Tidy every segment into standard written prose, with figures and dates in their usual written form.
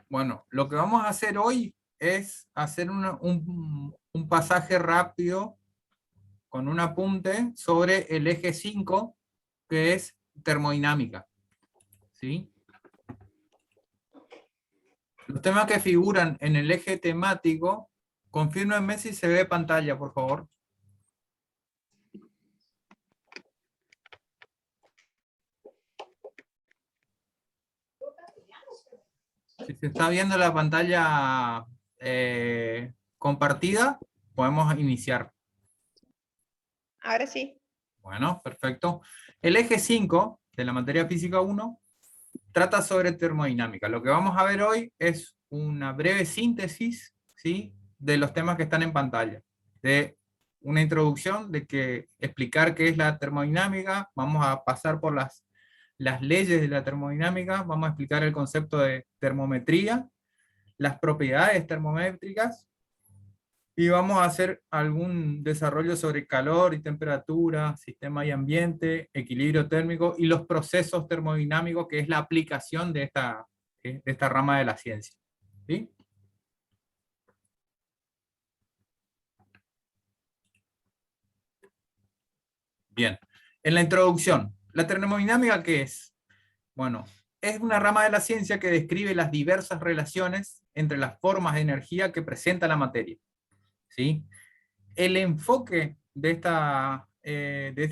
Bueno, lo que vamos a hacer hoy es hacer un pasaje rápido con un apunte sobre el eje 5, que es termodinámica, ¿sí? Los temas que figuran en el eje temático, confírmenme si se ve pantalla, por favor. Si se está viendo la pantalla compartida, podemos iniciar. Ahora sí. Bueno, perfecto. El eje 5 de la materia física 1 trata sobre termodinámica. Lo que vamos a ver hoy es una breve síntesis, ¿sí?, de los temas que están en pantalla. De una introducción, de explicar qué es la termodinámica, vamos a pasar por las leyes de la termodinámica, vamos a explicar el concepto de termometría, las propiedades termométricas, y vamos a hacer algún desarrollo sobre calor y temperatura, sistema y ambiente, equilibrio térmico y los procesos termodinámicos, que es la aplicación de esta rama de la ciencia. ¿Sí? Bien. En la introducción, ¿la termodinámica qué es? Bueno, es una rama de la ciencia que describe las diversas relaciones entre las formas de energía que presenta la materia. ¿Sí? El enfoque de esta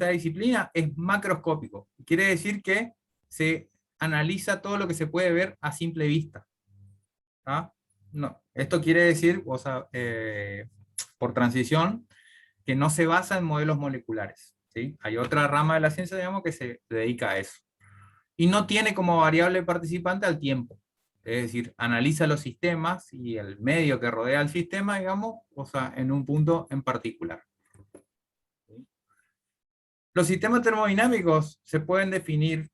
disciplina es macroscópico. Quiere decir que se analiza todo lo que se puede ver a simple vista. ¿Ah? No, esto quiere decir, o sea, por transición, que no se basa en modelos moleculares. ¿Sí? Hay otra rama de la ciencia, digamos, que se dedica a eso. Y no tiene como variable participante al tiempo. Es decir, analiza los sistemas y el medio que rodea al sistema, digamos, o sea, en un punto en particular. Los sistemas termodinámicos se pueden definir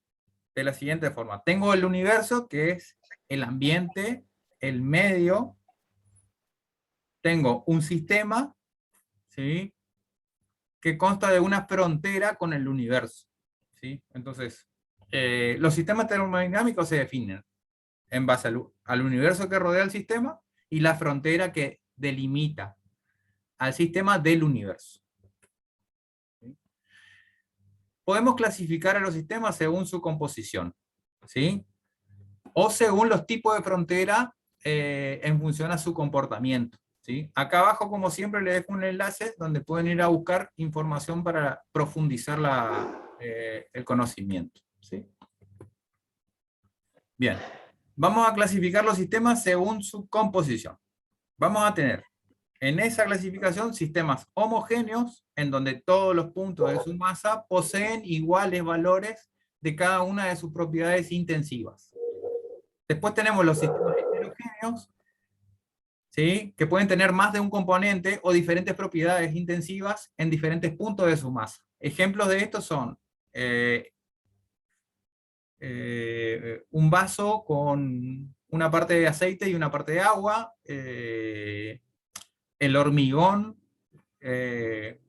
de la siguiente forma. Tengo el universo, que es el ambiente, el medio. Tengo un sistema, ¿sí?, que consta de una frontera con el universo. ¿Sí? Entonces, los sistemas termodinámicos se definen en base al universo que rodea el sistema y la frontera que delimita al sistema del universo. ¿Sí? Podemos clasificar a los sistemas según su composición, ¿sí?, o según los tipos de frontera en función a su comportamiento. ¿Sí? Acá abajo, como siempre, les dejo un enlace donde pueden ir a buscar información para profundizar el conocimiento. ¿Sí? Bien, vamos a clasificar los sistemas según su composición. Vamos a tener en esa clasificación sistemas homogéneos, en donde todos los puntos de su masa poseen iguales valores de cada una de sus propiedades intensivas. Después tenemos los sistemas heterogéneos, ¿sí?, que pueden tener más de un componente o diferentes propiedades intensivas en diferentes puntos de su masa. Ejemplos de estos son un vaso con una parte de aceite y una parte de agua, el hormigón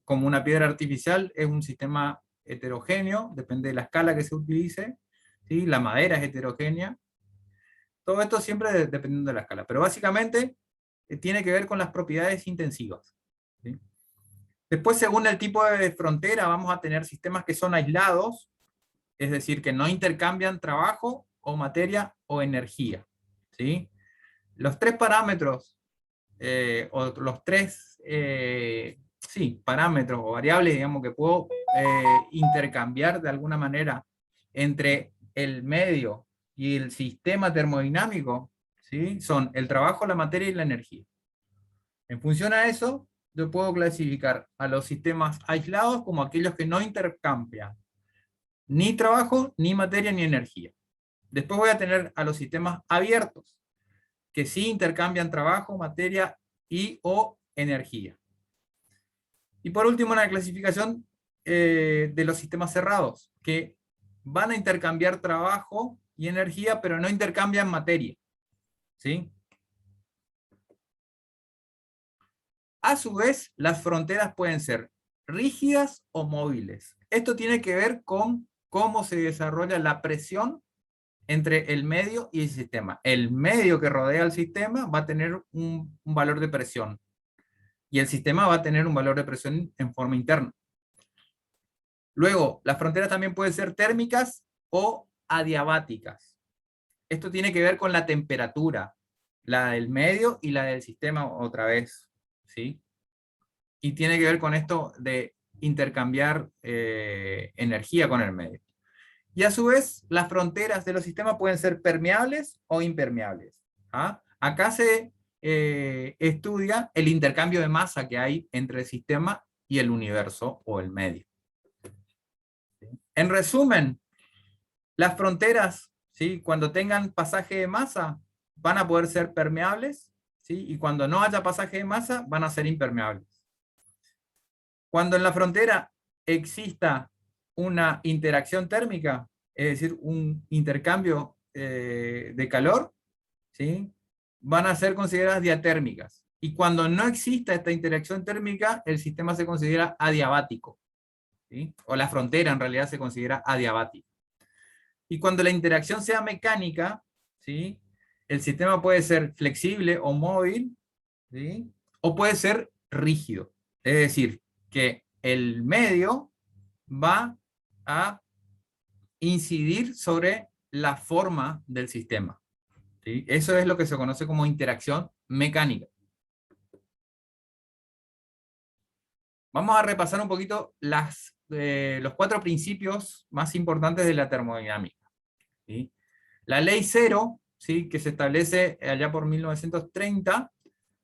como una piedra artificial es un sistema heterogéneo, depende de la escala que se utilice, ¿sí? La madera es heterogénea. Todo esto siempre dependiendo de la escala, pero básicamente tiene que ver con las propiedades intensivas. ¿Sí? Después, según el tipo de frontera, vamos a tener sistemas que son aislados, es decir, que no intercambian trabajo o materia o energía. ¿Sí? Los tres parámetros, o los tres parámetros o variables, digamos, que puedo intercambiar de alguna manera entre el medio y el sistema termodinámico, ¿sí?, son el trabajo, la materia y la energía. En función a eso, yo puedo clasificar a los sistemas aislados como aquellos que no intercambian ni trabajo, ni materia, ni energía. Después voy a tener a los sistemas abiertos, que sí intercambian trabajo, materia y o energía. Y por último, una clasificación de los sistemas cerrados, que van a intercambiar trabajo y energía, pero no intercambian materia. ¿Sí? A su vez, las fronteras pueden ser rígidas o móviles. Esto tiene que ver con cómo se desarrolla la presión entre el medio y el sistema. El medio que rodea al sistema va a tener un valor de presión, y el sistema va a tener un valor de presión en forma interna. Luego, las fronteras también pueden ser térmicas o adiabáticas. Esto tiene que ver con la temperatura, la del medio y la del sistema otra vez, ¿sí? Y tiene que ver con esto de intercambiar energía con el medio. Y a su vez, las fronteras de los sistemas pueden ser permeables o impermeables. ¿Ah? Acá se estudia el intercambio de masa que hay entre el sistema y el universo o el medio. En resumen, las fronteras, ¿sí?, cuando tengan pasaje de masa, van a poder ser permeables, ¿sí?, y cuando no haya pasaje de masa, van a ser impermeables. Cuando en la frontera exista una interacción térmica, es decir, un intercambio de calor, ¿sí?, van a ser consideradas diatérmicas. Y cuando no exista esta interacción térmica, el sistema se considera adiabático, ¿sí?, o la frontera en realidad se considera adiabática. Y cuando la interacción sea mecánica, ¿sí?, el sistema puede ser flexible o móvil, ¿sí?, o puede ser rígido. Es decir, que el medio va a incidir sobre la forma del sistema, ¿sí? Eso es lo que se conoce como interacción mecánica. Vamos a repasar un poquito los 4 principios más importantes de la termodinámica, ¿sí? La ley cero, ¿sí?, que se establece allá por 1930,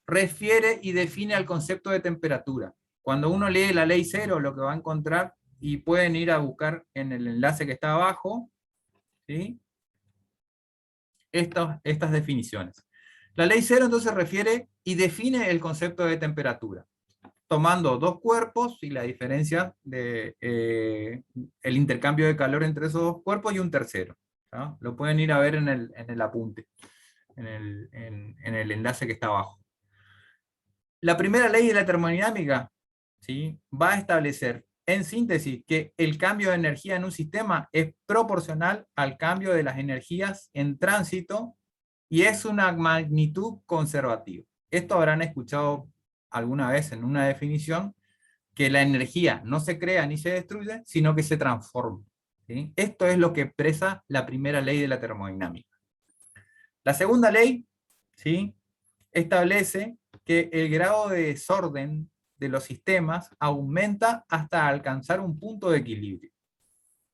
refiere y define al concepto de temperatura. Cuando uno lee la ley cero, lo que va a encontrar, y pueden ir a buscar en el enlace que está abajo, ¿sí?, estas definiciones. La ley cero entonces refiere y define el concepto de temperatura, tomando 2 cuerpos y la diferencia de el intercambio de calor entre esos 2 cuerpos y un tercero, ¿no? Lo pueden ir a ver en el apunte, en el enlace que está abajo. La primera ley de la termodinámica, ¿sí?, va a establecer, en síntesis, que el cambio de energía en un sistema es proporcional al cambio de las energías en tránsito y es una magnitud conservativa. Esto habrán escuchado alguna vez en una definición, que la energía no se crea ni se destruye, sino que se transforma, ¿sí? Esto es lo que expresa la primera ley de la termodinámica. La segunda ley, ¿sí?, establece que el grado de desorden de los sistemas aumenta hasta alcanzar un punto de equilibrio,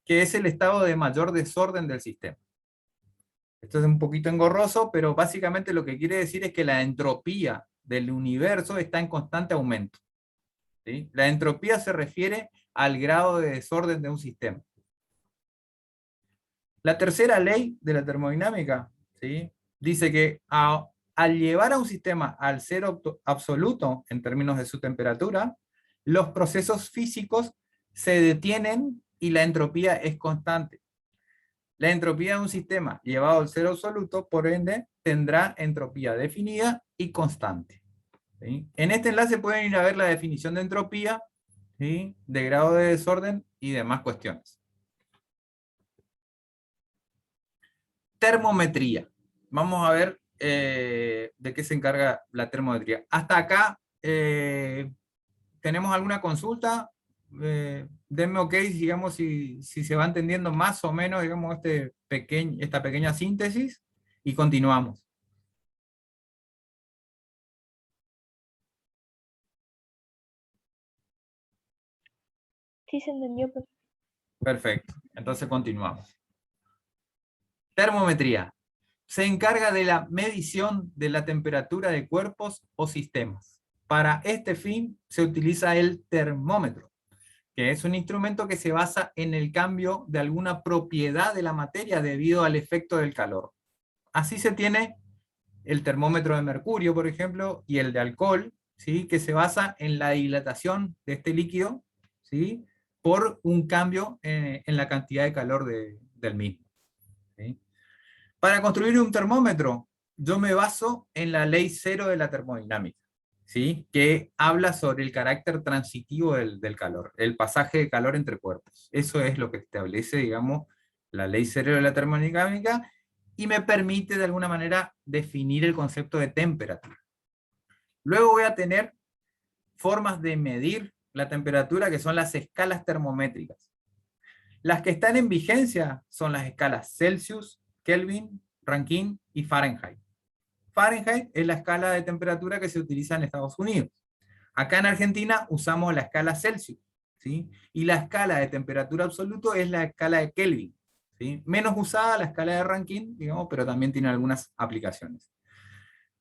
que es el estado de mayor desorden del sistema. Esto es un poquito engorroso, pero básicamente lo que quiere decir es que la entropía del universo está en constante aumento, ¿sí? La entropía se refiere al grado de desorden de un sistema. La tercera ley de la termodinámica, ¿sí?, dice que al llevar a un sistema al cero absoluto en términos de su temperatura, los procesos físicos se detienen y la entropía es constante. La entropía de un sistema llevado al cero absoluto, por ende, tendrá entropía definida y constante, ¿sí? En este enlace pueden ir a ver la definición de entropía, ¿sí?, de grado de desorden y demás cuestiones. Termometría. Vamos a ver de qué se encarga la termometría. Hasta acá, ¿tenemos alguna consulta? Denme ok, digamos, si se va entendiendo más o menos, digamos, esta pequeña síntesis, y continuamos. Sí, se entendió. Perfecto, entonces continuamos. Termometría. Se encarga de la medición de la temperatura de cuerpos o sistemas. Para este fin se utiliza el termómetro, que es un instrumento que se basa en el cambio de alguna propiedad de la materia debido al efecto del calor. Así se tiene el termómetro de mercurio, por ejemplo, y el de alcohol, ¿sí?, que se basa en la dilatación de este líquido, ¿sí?, por un cambio en la cantidad de calor del mismo, ¿sí? Para construir un termómetro, yo me baso en la ley cero de la termodinámica, ¿sí?, que habla sobre el carácter transitivo del calor, el pasaje de calor entre cuerpos. Eso es lo que establece, digamos, la ley cero de la termodinámica, y me permite de alguna manera definir el concepto de temperatura. Luego voy a tener formas de medir la temperatura que son las escalas termométricas. Las que están en vigencia son las escalas Celsius, Kelvin, Rankine y Fahrenheit. Fahrenheit es la escala de temperatura que se utiliza en Estados Unidos. Acá en Argentina usamos la escala Celsius, ¿sí? Y la escala de temperatura absoluto es la escala de Kelvin, ¿sí? Menos usada la escala de Rankine, digamos, pero también tiene algunas aplicaciones.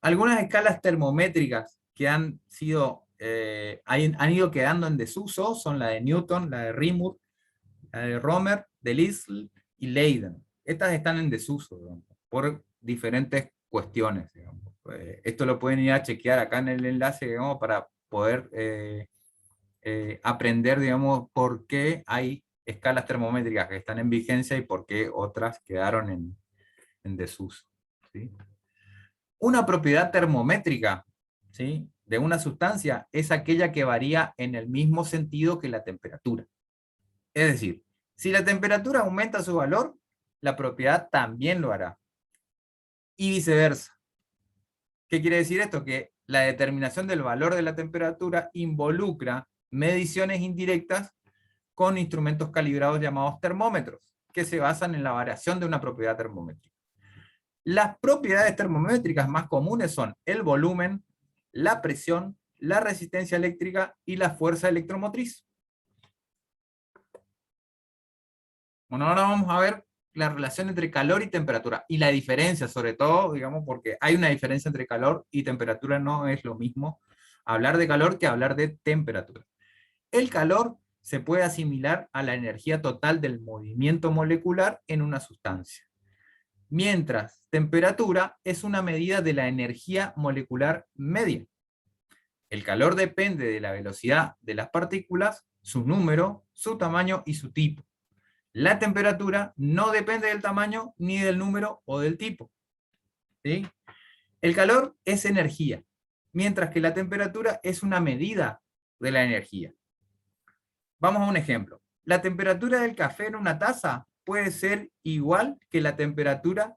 Algunas escalas termométricas que han ido quedando en desuso son la de Newton, la de Reaumur, la de Romer, de Lisle y Leiden. Estas están en desuso, digamos, por diferentes cuestiones. Digamos. Esto lo pueden ir a chequear acá en el enlace, digamos, para poder aprender, digamos, por qué hay escalas termométricas que están en vigencia y por qué otras quedaron en desuso. ¿Sí? Una propiedad termométrica, ¿sí?, de una sustancia es aquella que varía en el mismo sentido que la temperatura. Es decir, si la temperatura aumenta su valor, la propiedad también lo hará. Y viceversa. ¿Qué quiere decir esto? Que la determinación del valor de la temperatura involucra mediciones indirectas con instrumentos calibrados llamados termómetros, que se basan en la variación de una propiedad termométrica. Las propiedades termométricas más comunes son el volumen, la presión, la resistencia eléctrica y la fuerza electromotriz. Bueno, ahora vamos a ver la relación entre calor y temperatura, y la diferencia sobre todo, digamos, porque hay una diferencia entre calor y temperatura, no es lo mismo hablar de calor que hablar de temperatura. El calor se puede asimilar a la energía total del movimiento molecular en una sustancia, mientras temperatura es una medida de la energía molecular media. El calor depende de la velocidad de las partículas, su número, su tamaño y su tipo. La temperatura no depende del tamaño, ni del número o del tipo. ¿Sí? El calor es energía, mientras que la temperatura es una medida de la energía. Vamos a un ejemplo. La temperatura del café en una taza puede ser igual que la temperatura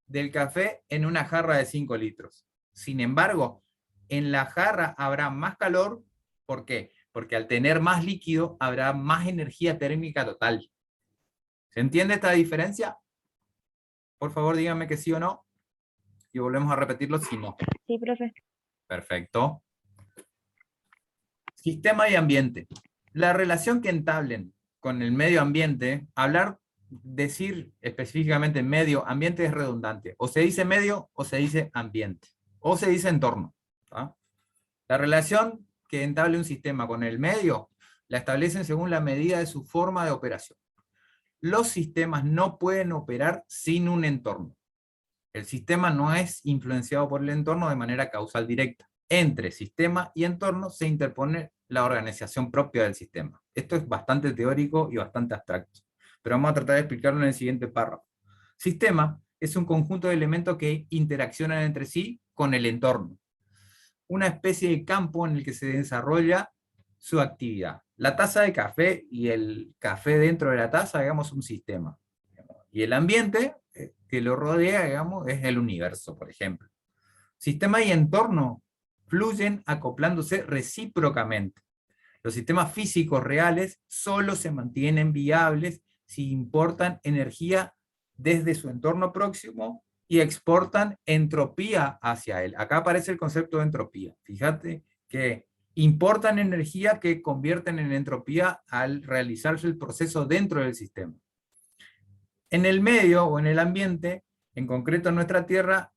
del café en una jarra de 5 litros. Sin embargo, en la jarra habrá más calor. ¿Por qué? Porque al tener más líquido habrá más energía térmica total. ¿Se entiende esta diferencia? Por favor, díganme que sí o no. Y volvemos a repetirlo si no. Sí, profe. Perfecto. Sistema y ambiente. La relación que entablen con el medio ambiente, decir específicamente medio ambiente es redundante. O se dice medio o se dice ambiente. O se dice entorno. ¿Ah? La relación que entable un sistema con el medio la establecen según la medida de su forma de operación. Los sistemas no pueden operar sin un entorno. El sistema no es influenciado por el entorno de manera causal directa. Entre sistema y entorno se interpone la organización propia del sistema. Esto es bastante teórico y bastante abstracto, pero vamos a tratar de explicarlo en el siguiente párrafo. Sistema es un conjunto de elementos que interaccionan entre sí con el entorno. Una especie de campo en el que se desarrolla su actividad. La taza de café y el café dentro de la taza, digamos, un sistema. Y el ambiente que lo rodea, digamos, es el universo, por ejemplo. Sistema y entorno fluyen acoplándose recíprocamente. Los sistemas físicos reales solo se mantienen viables si importan energía desde su entorno próximo y exportan entropía hacia él. Acá aparece el concepto de entropía. Fíjate que importan energía que convierten en entropía al realizarse el proceso dentro del sistema. En el medio o en el ambiente, en concreto en nuestra Tierra,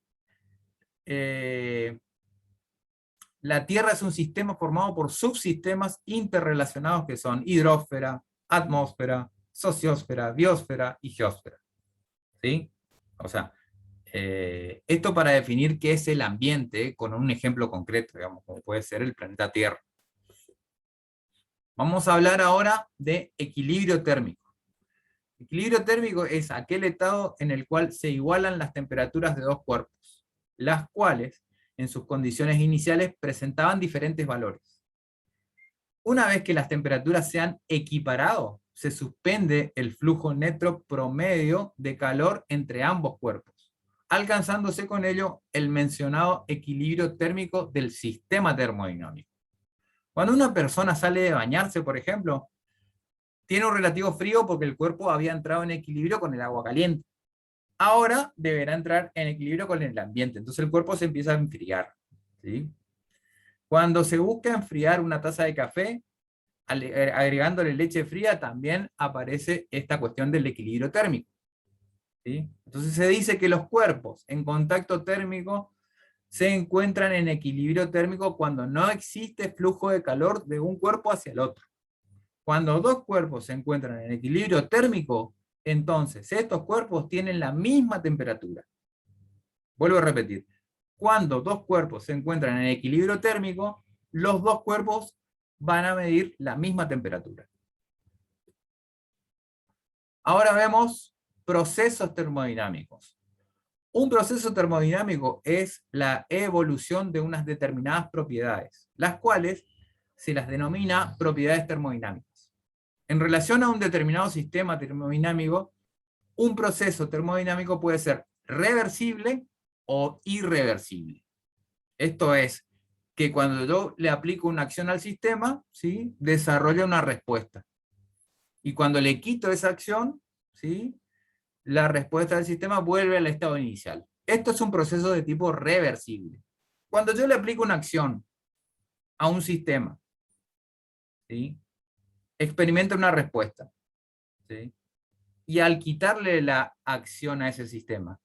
la Tierra es un sistema formado por subsistemas interrelacionados que son hidrósfera, atmósfera, sociosfera, biosfera y geósfera. ¿Sí? O sea, esto para definir qué es el ambiente con un ejemplo concreto, digamos, como puede ser el planeta Tierra. Vamos a hablar ahora de equilibrio térmico. Equilibrio térmico es aquel estado en el cual se igualan las temperaturas de dos cuerpos, las cuales, en sus condiciones iniciales, presentaban diferentes valores. Una vez que las temperaturas se han equiparado, se suspende el flujo neto promedio de calor entre ambos cuerpos. alcanzándose con ello el mencionado equilibrio térmico del sistema termodinámico. Cuando una persona sale de bañarse, por ejemplo, tiene un relativo frío porque el cuerpo había entrado en equilibrio con el agua caliente. Ahora deberá entrar en equilibrio con el ambiente, entonces el cuerpo se empieza a enfriar, ¿sí? Cuando se busca enfriar una taza de café, agregándole leche fría, también aparece esta cuestión del equilibrio térmico, ¿sí? Entonces se dice que los cuerpos en contacto térmico se encuentran en equilibrio térmico cuando no existe flujo de calor de un cuerpo hacia el otro. Cuando dos cuerpos se encuentran en equilibrio térmico, entonces estos cuerpos tienen la misma temperatura. Vuelvo a repetir. Cuando dos cuerpos se encuentran en equilibrio térmico, los dos cuerpos van a medir la misma temperatura. Ahora vemos procesos termodinámicos. Un proceso termodinámico es la evolución de unas determinadas propiedades, las cuales se las denomina propiedades termodinámicas. En relación a un determinado sistema termodinámico, un proceso termodinámico puede ser reversible o irreversible. Esto es, que cuando yo le aplico una acción al sistema, ¿sí?, desarrolla una respuesta. Y cuando le quito esa acción, ¿sí?, la respuesta del sistema vuelve al estado inicial. Esto es un proceso de tipo reversible. Cuando yo le aplico una acción a un sistema, ¿sí?, experimenta una respuesta, ¿sí?, y al quitarle la acción a ese sistema,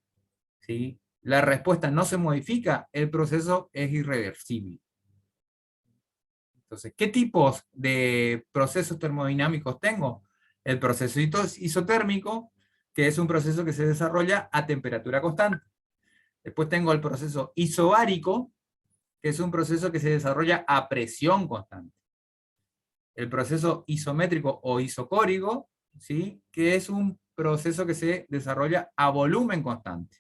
¿sí?, la respuesta no se modifica, el proceso es irreversible. Entonces, ¿qué tipos de procesos termodinámicos tengo? El proceso isotérmico, que es un proceso que se desarrolla a temperatura constante. Después tengo el proceso isobárico, que es un proceso que se desarrolla a presión constante. El proceso isométrico o isocórico, ¿sí?, que es un proceso que se desarrolla a volumen constante.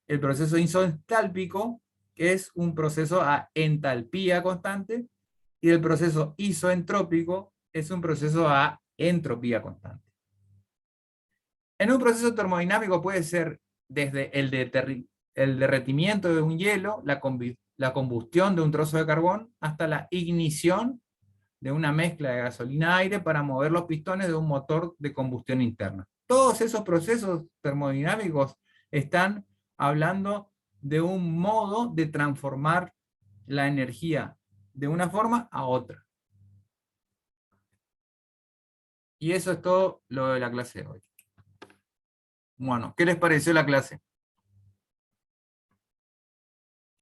El proceso isoentálpico, que es un proceso a entalpía constante, y el proceso isoentrópico es un proceso a entropía constante. En un proceso termodinámico puede ser desde el derretimiento de un hielo, la combustión de un trozo de carbón, hasta la ignición de una mezcla de gasolina-aire para mover los pistones de un motor de combustión interna. Todos esos procesos termodinámicos están hablando de un modo de transformar la energía de una forma a otra. Y eso es todo lo de la clase de hoy. Bueno, ¿qué les pareció la clase?